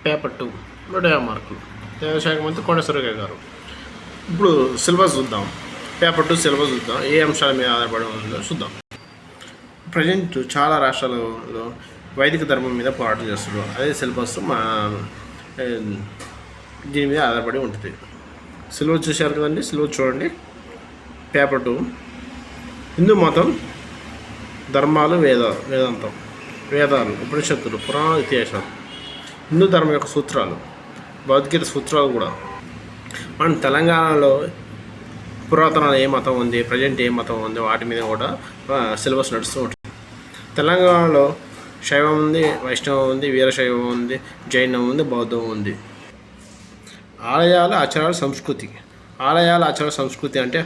Paper 2 150 మార్కులు. న్యాయశాఖ మంత్రి కొండ సురేఖ గారు. ఇప్పుడు సిలబస్ చూద్దాం. పేపర్ 2 సిలబస్ చూద్దాం. ఏ అంశాల మీద ఆధారపడి ఉందో చూద్దాం. ప్రజెంట్ చాలా రాష్ట్రాలలో వైదిక ధర్మం మీద పోరాటం చేస్తున్నారు. అదే సిలబస్ దీని మీద ఆధారపడి ఉంటుంది. సిలబస్ చూశారు కదండి. సిలబస్ చూడండి. పేపర్ 2 హిందూ మతం, ధర్మాలు, వేదాంతం, వేదాలు, ఉపనిషత్తులు, పురాణ ఇతిహాసాలు, హిందూ ధర్మం యొక్క సూత్రాలు, భగవద్గీత సూత్రాలు కూడా. మన తెలంగాణలో పురాతనాలు ఏ మతం ఉంది, ప్రజెంట్ ఏ మతం ఉంది, వాటి మీద కూడా సిలబస్ నడుస్తూ ఉంటుంది. తెలంగాణలో శైవం ఉంది, వైష్ణవం ఉంది, వీరశైవం ఉంది, జైనం ఉంది, బౌద్ధం ఉంది. ఆలయాలు, ఆచారాలు, సంస్కృతి. ఆలయాలు, ఆచారాలు, సంస్కృతి అంటే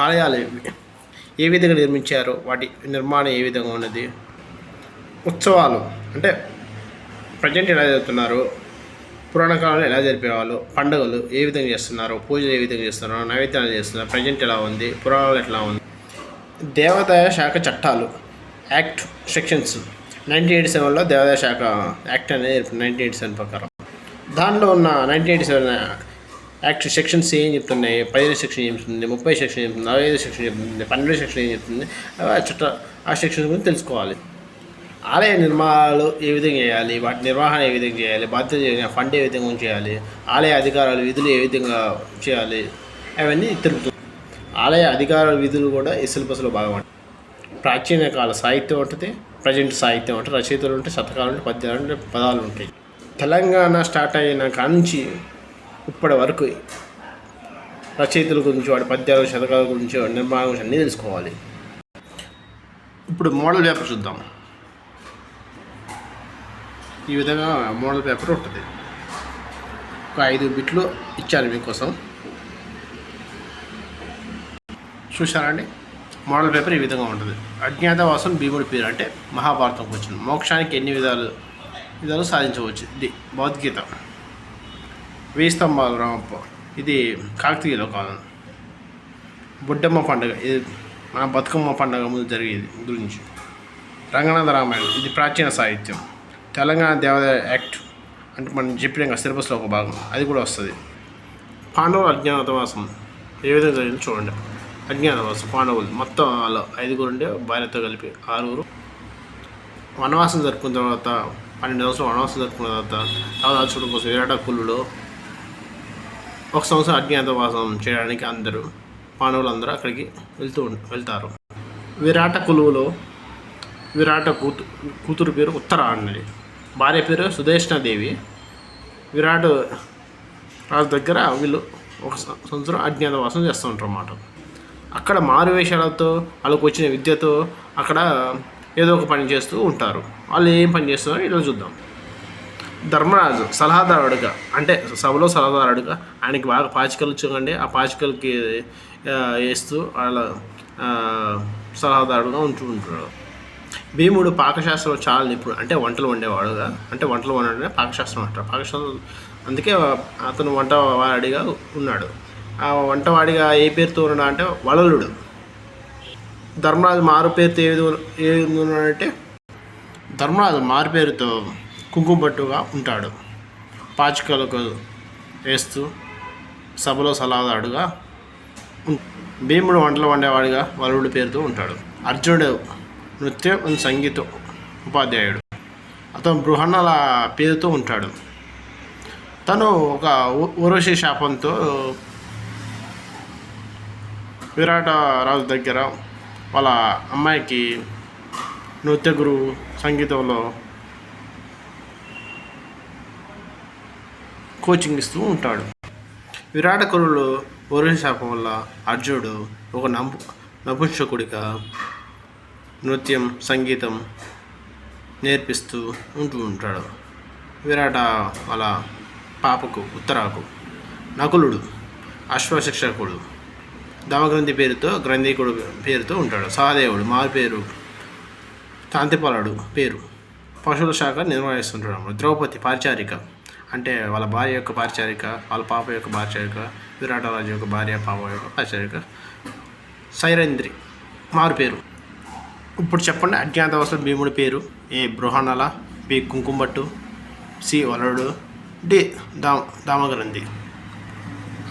ఆలయాలు ఏ విధంగా నిర్మించారో, వాటి నిర్మాణం ఏ విధంగా ఉన్నది. ఉత్సవాలు అంటే ప్రజెంట్ ఎలా జరుగుతున్నారు, పురాణ కాలంలో ఎలా జరిపేవాళ్ళు, పండుగలు ఏ విధంగా చేస్తున్నారు, పూజలు ఏ విధంగా చేస్తున్నారు, నైవేద్యాలు చేస్తున్నారు, ప్రజెంట్ ఎలా ఉంది, పురాణాలు ఎట్లా ఉంది. దేవాదాయ శాఖ చట్టాలు, యాక్ట్ సెక్షన్స్ 1987లో దేవాదాయ శాఖ యాక్ట్ అనేది 1987 ప్రకారం. దానిలో ఉన్న 1987 యాక్ట్ సెక్షన్స్ ఏం చెప్తున్నాయి, 15 సెక్షన్ ఏం చెప్తుంది, 30 సెక్షన్ ఏం చెప్తుంది, 45 సెక్షన్ చెప్తుంది, 12 సెక్షన్ ఏం చెప్తుంది, ఆ సెక్షన్ గురించి తెలుసుకోవాలి. ఆలయ నిర్మాణాలు ఏ విధంగా చేయాలి, వాటి నిర్వహణ ఏ విధంగా చేయాలి, బాధ్యత ఫండ్ ఏ విధంగా చేయాలి, ఆలయ అధికారాలు విధులు ఏ విధంగా చేయాలి, అవన్నీ తెలుపుతుంది. ఆలయ అధికారాల విధులు కూడా ఈ సిలబస్లో భాగం ఉంటుంది. ప్రాచీన కాల సాహిత్యం ఉంటుంది, ప్రజెంట్ సాహిత్యం ఉంటుంది, రచయితలు ఉంటాయి, శతకాలు ఉంటాయి, పద్యాలు ఉంటాయి, పదాలు ఉంటాయి. తెలంగాణ స్టార్ట్ అయిన కానుంచి ఇప్పటి వరకు రచయితల గురించి, వాడి పద్యాలు, శతకాల గురించి, నిర్మాణం గురించి అన్నీ తెలుసుకోవాలి. ఇప్పుడు మోడల్ పేపర్ చూద్దాం. ఈ విధంగా మోడల్ పేపర్ ఉంటుంది. ఒక 5 బిట్లు ఇచ్చాను మీకోసం, చూసారండి. మోడల్ పేపర్ ఈ విధంగా ఉంటుంది. అజ్ఞాతవాసం భీముడి పేరు అంటే మహాభారతంకి వచ్చింది. మోక్షానికి ఎన్ని విధాలు సాధించవచ్చు, ఇది భగవద్గీత. 1000 స్తంభాలు రామప్ప, ఇది కాకతీయుల కాలం. బుడ్డమ్మ పండుగ, ఇది మన బతుకమ్మ పండుగ ముందు జరిగేది గురించి. రంగనాథ రామాయణం, ఇది ప్రాచీన సాహిత్యం. తెలంగాణ దేవాదాయ యాక్ట్ అంటే మనం చెప్పిన సిలబస్లో ఒక భాగం, అది కూడా వస్తుంది. పాండవుల అజ్ఞాతవాసం ఏ విధంగా జరిగిందో చూడండి. అజ్ఞాతవాసం పాండవులు మొత్తం వాళ్ళు 5 ఉండే భార్యతో కలిపి 6 వనవాసం జరుపుకున్న తర్వాత 12 సంవత్సరాలు వనవాసం జరుపుకున్న తర్వాత చూడడం కోసం విరాట కులులో 1 సంవత్సరం అజ్ఞాతవాసం చేయడానికి అందరూ పాండవులందరూ అక్కడికి వెళ్తారు. విరాట కులువులో విరాట కూతురు పేరు ఉత్తర అన్నది, భార్య పేరు సుదేష్ణాదేవి. విరాట్ రాజు దగ్గర వీళ్ళు 1 సంవత్సరం అజ్ఞాతవాసం చేస్తూ ఉంటారు అన్నమాట. అక్కడ మారువేషాలతో వాళ్ళకు వచ్చిన విద్యతో అక్కడ ఏదో ఒక పని చేస్తూ ఉంటారు. వాళ్ళు ఏం పని చేస్తున్నారో ఇలా చూద్దాం. ధర్మరాజు సలహాదారుడుగా, అంటే సభలో సలహాదారుడుగా, ఆయనకి బాగా పాచికలు వచ్చండి, ఆ పాచికలకి వేస్తూ వాళ్ళ సలహాదారుడుగా ఉంటూ ఉంటాడు. భీముడు పాకశాస్త్రం చాలా నిపుణుడు, అంటే వంటలు వండేవాడుగా, అంటే వంటలు వండనే పాకశాస్త్రం అంటారు. పాకశాస్త్రం అందుకే అతను వంటవాడిగా ఉన్నాడు. ఆ వంటవాడిగా ఏ పేరుతో ఉన్నాడు అంటే వలలుడు. ధర్మరాజు మారు పేరుతో ఏ విధంగా ఉన్నాడంటే ధర్మరాజు మారు పేరుతో కుంకుమపట్టుగా ఉంటాడు. పాచికలకు వేస్తూ సభలో సలహాదారుడుగా. భీముడు వంటలు వండేవాడిగా వలలుడి పేరుతో ఉంటాడు. అర్జునుడు నృత్యం సంగీతం ఉపాధ్యాయుడు, అతను బృహన్నల పేరుతో ఉంటాడు. తను ఒక ఊర్వశి శాపంతో విరాట రాజు దగ్గర వాళ్ళ అమ్మాయికి నృత్య గురువు సంగీతంలో కోచింగ్ ఇస్తూ ఉంటాడు. విరాట కురులు ఊర్వశి శాపం వల్ల అర్జునుడు ఒక నపుంసకుడిగా నృత్యం సంగీతం నేర్పిస్తూ ఉంటాడు. విరాట వాళ్ళ పాపకు ఉత్తరాకు. నకులుడు అశ్వశిక్షకుడు, దమగ్రంథి పేరుతో గ్రంథికుడు పేరుతో ఉంటాడు. సహదేవుడు మారు పేరు కాంతిపాలుడు పేరు, పశువుల శాఖ నిర్వహిస్తుంటాడు. ద్రౌపది పరిచారిక, అంటే వాళ్ళ భార్య యొక్క పరిచారిక, వాళ్ళ పాప యొక్క పరిచారిక, విరాటరాజు యొక్క భార్య పాప యొక్క పరిచారిక. సైరంధ్రి మారు పేరు. ఇప్పుడు చెప్పండి, అజ్ఞాతవాసం భీముడి పేరు ఏ? బృహన్నల, బి కుంకుమపట్టు, సి వలడు, డి దామగ్రంథి.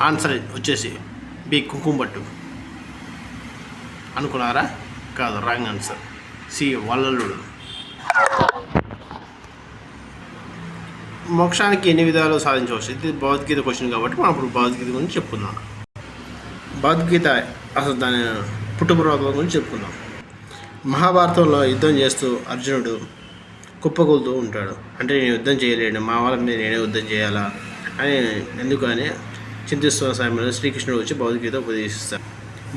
ఆన్సర్ వచ్చేసి బి కుంకుమ పట్టు. అనుకున్నారా? కాదు, రాంగ్ ఆన్సర్. సి వలలుడు. మోక్షానికి ఎన్ని విధాలు సాధించవచ్చు? ఇది భగవద్గీత క్వశ్చన్ కాబట్టి మనం ఇప్పుడు భగవద్గీత గురించి చెప్పుకుందాం. భగవద్గీత అసలు దాని పుట్టుపూర్వకం గురించి చెప్పుకుందాం. మహాభారతంలో యుద్ధం చేస్తూ అర్జునుడు కుప్పకూలుతూ ఉంటాడు. అంటే నేను యుద్ధం చేయలేను, మా వాళ్ళ మీద నేనే యుద్ధం చేయాలా అని ఎందుకని చింతిస్తున్న సమయంలో శ్రీకృష్ణుడు వచ్చి భగవద్గీత ఉపదేశిస్తాడు.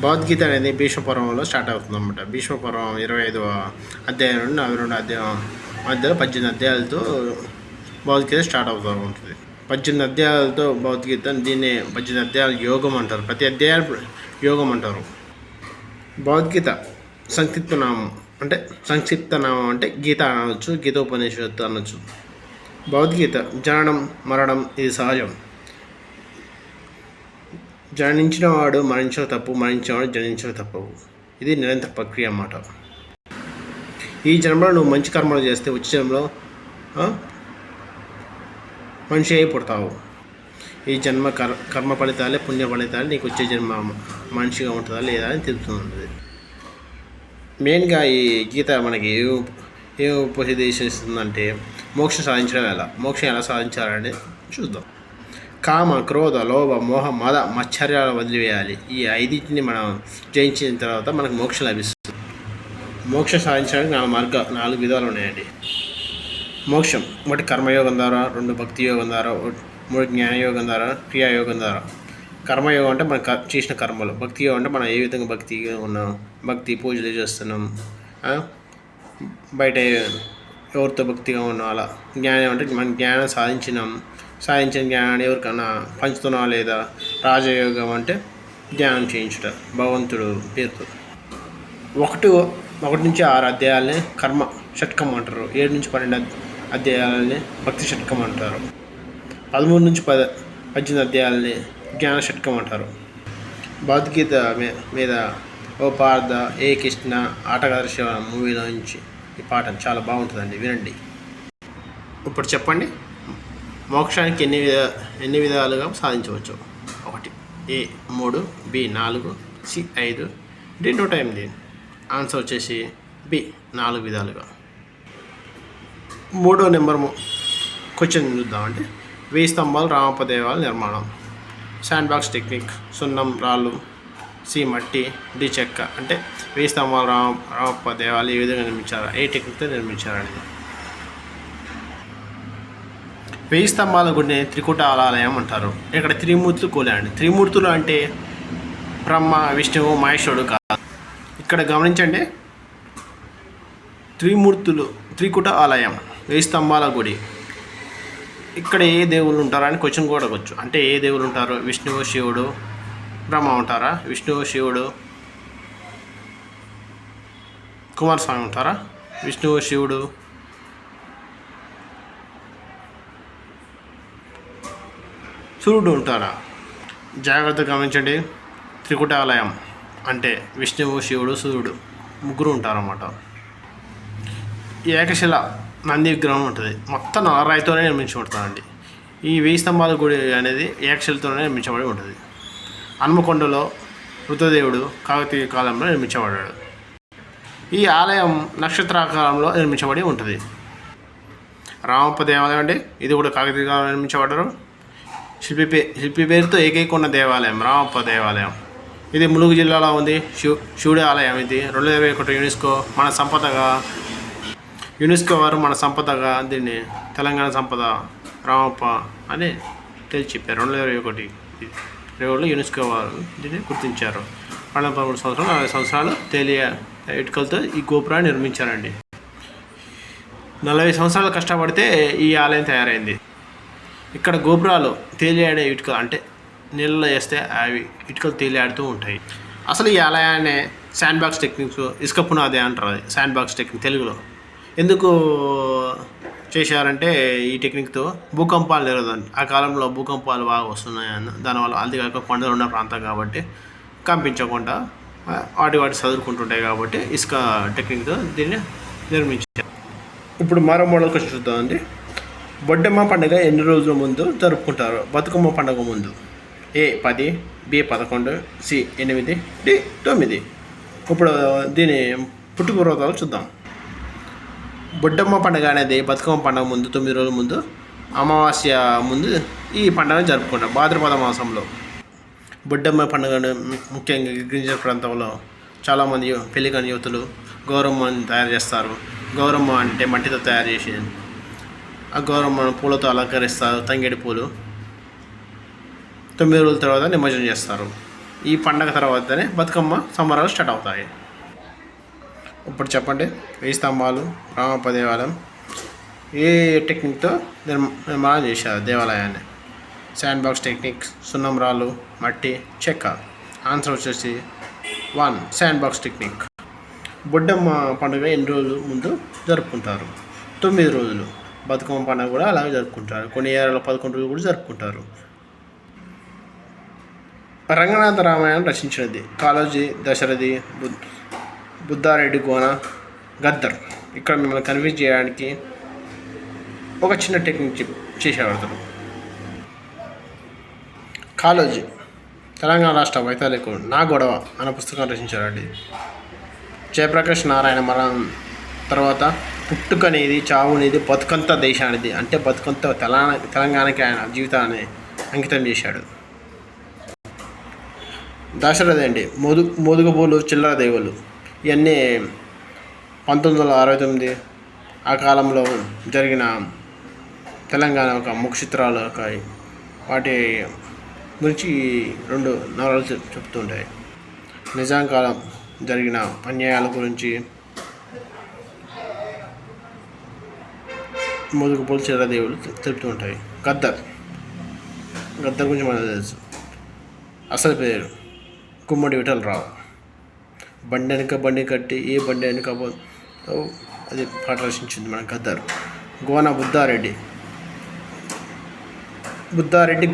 భగవద్గీత అనేది భీష్మపర్వంలో స్టార్ట్ అవుతుంది అన్నమాట. భీష్మపర్వం 25వ అధ్యాయం నుండి 42వ అధ్యాయం మధ్యలో 18 అధ్యాయాలతో భగవద్గీత స్టార్ట్ అవుతూ ఉంటుంది. 18 అధ్యాయాలతో భగవద్గీత, దీన్ని 18 అధ్యాయాలు యోగం అంటారు. ప్రతి అధ్యాయం యోగం అంటారు. భగవద్గీత సంక్షిప్త నామం అంటే గీత అనవచ్చు, గీతోపనిషత్తు అనవచ్చు. భగవద్గీత జననం మరణం ఇది సహజం. జనించిన వాడు మరణించక తప్పు, మరణించినవాడు జనించక తప్పవు. ఇది నిరంతర ప్రక్రియ అన్నమాట. ఈ జన్మలో నువ్వు మంచి కర్మలు చేస్తే వచ్చే జన్మలో మనిషి అయి పుడతావు. ఈ జన్మ కర్మ ఫలితాలే పుణ్య ఫలితాలు నీకు వచ్చే జన్మ మనిషిగా ఉంటుందా లేదా అని తెలుస్తుంది. మెయిన్గా ఈ గీత మనకి ఏం ఉపదేశిస్తుందంటే మోక్షం సాధించడం మోక్షం ఎలా సాధించాలని చూద్దాం. కామ, క్రోధ, లోభ, మోహ, మద, మత్సర్యాలు వదిలివేయాలి. ఈ 5టిని మనం జయించిన తర్వాత మనకు మోక్షం లభిస్తుంది. మోక్షం సాధించడానికి 4 విధాలు ఉన్నాయండి. మోక్షం 1 కర్మయోగం ద్వారా, 2 భక్తి యోగం ద్వారా, 3 జ్ఞానయోగం ద్వారా, క్రియాయోగం ద్వారా. కర్మయోగం అంటే మనం చేసిన కర్మలు. భక్తి యోగం అంటే మనం ఏ విధంగా భక్తిగా ఉన్నాం, భక్తి పూజలు చేస్తున్నాం, బయట ఎవరితో భక్తిగా ఉన్నాం అలా. జ్ఞానం అంటే మనం జ్ఞానం సాధించిన జ్ఞానాన్ని ఎవరికన్నా పంచుతున్నాం లేదా. రాజయోగం అంటే ధ్యానం చేయించుట భగవంతుడు పేరుతో. 1 నుంచి 6 అధ్యాయాలని కర్మ షట్కం అంటారు. 7 నుంచి 12 అధ్యాయాలని భక్తి షట్కం అంటారు. 13 నుంచి 18 అధ్యాయాలని జ్ఞాన షట్కం అంటారు. భగవద్గీత మీద ఓ పార్థ ఏ కృష్ణ ఆటగారి శివ మూవీలో నుంచి ఈ పాట చాలా బాగుంటుందండి, వినండి. ఇప్పుడు చెప్పండి, మోక్షానికి ఎన్ని విధాలుగా సాధించవచ్చు? 1 ఏ 3, బి 4, సి 5, డి 108. ఆన్సర్ వచ్చేసి బి 4 విధాలుగా. 3వ నెంబర్ క్వశ్చన్ చూద్దామండి. 1000 స్తంభాలు రామప్ప దేవాలయ నిర్మాణం. శాండ్ బాక్స్ టెక్నిక్, సున్నం రాళ్ళు, సి మట్టి, డి చెక్క. అంటే 1000 స్తంభాలు రామప్ప దేవాలయం ఏ విధంగా నిర్మించారు, ఏ టెక్నిక్తో నిర్మించారనేది. 1000 స్తంభాల గుడిని త్రికూట ఆలయం అంటారు. ఇక్కడ త్రిమూర్తులు కూలాయండి. త్రిమూర్తులు అంటే బ్రహ్మ, విష్ణువు, మహేశ్వరుడు కాదు. ఇక్కడ గమనించండి, త్రిమూర్తులు, త్రికూట ఆలయం, 1000 స్తంభాల గుడి. ఇక్కడ ఏ దేవుళ్ళు ఉంటారా అని క్వశ్చన్ కూడా వచ్చు. అంటే ఏ దేవుళ్ళు ఉంటారు? విష్ణువు, శివుడు, బ్రహ్మ ఉంటారా? విష్ణువు, శివుడు, కుమారస్వామి ఉంటారా? విష్ణువు, శివుడు, సూర్యుడు ఉంటారా? జాగ్రత్తగా గమనించండి. త్రికూట ఆలయం అంటే విష్ణువు, శివుడు, సూర్యుడు ముగ్గురు ఉంటారన్నమాట. ఏకశిల నంది విగ్రహం ఉంటుంది. మొత్తం రాయితోనే నిర్మించబడుతుందండి. ఈ 1000 స్తంభాల గుడి అనేది ఏకశిలతోనే నిర్మించబడి ఉంటుంది. హనుమకొండలో రుద్రదేవుడు కాకతీయ కాలంలో నిర్మించబడ్డాడు. ఈ ఆలయం నక్షత్రాకారంలో నిర్మించబడి ఉంటుంది. రామప్ప దేవాలయం అండి, ఇది కూడా కాకతీయ కాలంలో నిర్మించబడ్డారు. శిల్పి పేరుతో ఏకైక ఉన్న దేవాలయం రామప్ప దేవాలయం. ఇది ములుగు జిల్లాలో ఉంది. శివుడి ఆలయం. ఇది 2021 యునెస్కో వారు మన సంపదగా దీన్ని తెలంగాణ సంపద రామప్ప అని చెప్పారు. 2021 యునెస్కో వారు దీన్ని గుర్తించారు. 13 సంవత్సరాలు 40 సంవత్సరాలు తేలియ ఇటుకలతో ఈ గోపురాన్ని నిర్మించారండి. 40 సంవత్సరాలు కష్టపడితే ఈ ఆలయం తయారైంది. ఇక్కడ గోపురాలు తేలియాడే ఇటుకలు, అంటే నీళ్ళలో వేస్తే అవి ఇటుకలు తేలియాడుతూ ఉంటాయి. అసలు ఈ ఆలయాన్ని శాండ్ బాక్స్ టెక్నిక్స్, ఇసుక పునాది అంటారు. అది శాండ్ బాక్స్ టెక్నిక్ తెలుగులో. ఎందుకు చేశారంటే ఈ టెక్నిక్తో భూకంపాలు జరగదండి. ఆ కాలంలో భూకంపాలు బాగా వస్తున్నాయన్న దానివల్ల, అది కాక కొండలు ఉన్న ప్రాంతం కాబట్టి కంపించకుండా వాటి చదువుకుంటుంటాయి కాబట్టి ఇసుక టెక్నిక్తో దీన్ని నిర్మించారు. ఇప్పుడు మరో మోడల్ క్వశ్చన్ చూద్దామండి. బొడ్డమ్మ పండుగ ఎన్ని రోజుల ముందు జరుపుకుంటారు? బతుకమ్మ పండుగ ముందు. ఏ 10, బి 11, సి 8, డి 9. ఇప్పుడు దీని పుట్టుకూరతాలు చూద్దాం. బొడ్డమ్మ పండుగ అనేది బతుకమ్మ పండుగ ముందు 9 రోజుల ముందు, అమావాస్య ముందు ఈ పండుగ జరుపుకుంటాం. భాద్రపద మాసంలో బొడ్డమ్మ పండుగను ముఖ్యంగా గిరిజన ప్రాంతంలో చాలామంది పెళ్లికాని యువతులు గౌరమ్మని తయారు చేస్తారు. గౌరమ్మ అంటే మట్టితో తయారు చేసి ఆ గౌరమ్మను పూలతో అలంకరిస్తారు. తంగేడి పూలు 9 రోజుల తర్వాత నిమజ్జనం చేస్తారు. ఈ పండగ తర్వాతనే బతుకమ్మ సంబరాలు స్టార్ట్ అవుతాయి. ఇప్పుడు చెప్పండి, 1000 స్తంభాలు, రామప్ప దేవాలయం ఏ టెక్నిక్తో నిర్మాణం చేశారు దేవాలయాన్ని? శాండ్ బాక్స్ టెక్నిక్, సున్నం రాళ్ళు, మట్టి, చెక్క. ఆన్సర్ వచ్చేసి 1 శాండ్ బాక్స్ టెక్నిక్. బొడ్డమ్మ పండుగ ఎన్ని రోజులు ముందు జరుపుకుంటారు? 9 రోజులు. బతుకమ్మ పండుగ కూడా అలాగే జరుపుకుంటారు. కొన్ని ఏరియాలో 11 రోజులు కూడా జరుపుకుంటారు. రంగనాథ రామాయణం రచించినది? కాళోజీ, దశరథి, బుద్ధారెడ్డి, గోన, గద్దర్. ఇక్కడ మిమ్మల్ని కన్విన్స్ చేయడానికి ఒక చిన్న టెక్నిక్ చేసేవాడతారు. కాళోజీ తెలంగాణ రాష్ట్ర వైతాళికుడు నా గొడవ అనే పుస్తకం రచించారండి. జయప్రకాష్ నారాయణ మరణం తర్వాత పుట్టుకనేది, చావునేది, బతుకంత దేశానిది అంటే బతుకంత తెలంగాణకి ఆయన జీవితాన్ని అంకితం చేశాడు. దశరథి అండి మోదుగపూలు, చిల్లర దేవుళ్ళు. ఇవన్నీ 1969 ఆ కాలంలో జరిగిన తెలంగాణ ఒక ముఖ చిత్రాలు వాటి గురించి 2 నవలలు చెప్తుంటాయి. నిజాం కాలం జరిగిన అన్యాయాల గురించి మోదుగపూలు, చిల్లర దేవుళ్ళు తెలుపుతూ ఉంటాయి. గద్దర్ గురించి మనకు తెలుసు. అసలు పేరు గుమ్మడి విఠలరావు. బండి వెనుక బండి కట్టి ఏ బండి వెనుక అది పాట రచించింది మన గద్దర్. గోన బుద్ధారెడ్డి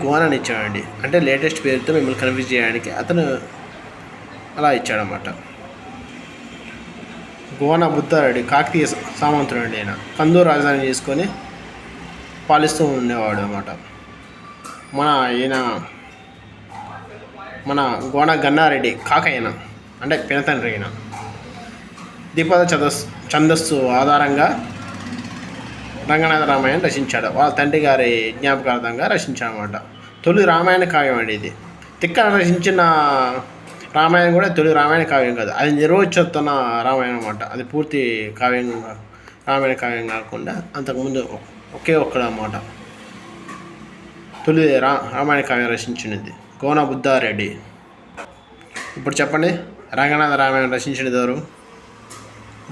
గోన అని ఇచ్చాడండి. అంటే లేటెస్ట్ పేరుతో మిమ్మల్ని కన్ఫ్యూజ్ చేయడానికి అతను అలా ఇచ్చాడన్నమాట. గోన బుద్ధారెడ్డి కాకతీయ సామంతుడు అండి. ఆయన కందూరు రాజధాని చేసుకొని పాలిస్తూ ఉండేవాడు అన్నమాట. మన గోన గన్నారెడ్డి కాకయ్యన అంటే పినతండ్రి అయిన. ద్విపద ఛందస్సు ఆధారంగా రంగనాథ రామాయణం రచించాడు. వాళ్ళ తండ్రి గారి జ్ఞాపకార్థంగా రచించాడనమాట. తొలి రామాయణ కావ్యం అండి ఇది. తిక్కన రచించిన రామాయణం కూడా తొలి రామాయణ కావ్యం కాదు, అది నిర్వహిస్తున్న రామాయణం అన్నమాట. అది పూర్తి రామాయణ కావ్యం కాకుండా అంతకుముందు ఒకే ఒక్కడన్నమాట తొలి రామాయణ కావ్యం రచించినది గోన బుద్ధారెడ్డి. ఇప్పుడు చెప్పండి, రంగనాథ రామాయణం రచించినది ఎవరు?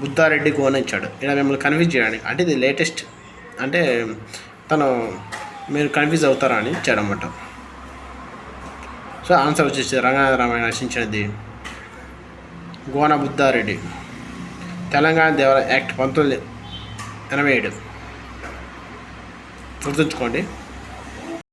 బుద్ధారెడ్డి గోన ఇచ్చాడు. ఇలా మిమ్మల్ని కన్ఫ్యూజ్ చేయడానికి, అంటే ఇది లేటెస్ట్ అంటే మీరు కన్ఫ్యూజ్ అవుతారా అని ఇచ్చాడన్నమాట. సో ఆన్సర్ వచ్చేసి రంగనాథ రామాయణం రచించినది గోన బుద్ధారెడ్డి. తెలంగాణ దేవాలయ యాక్ట్ 1987 గుర్తుంచుకోండి.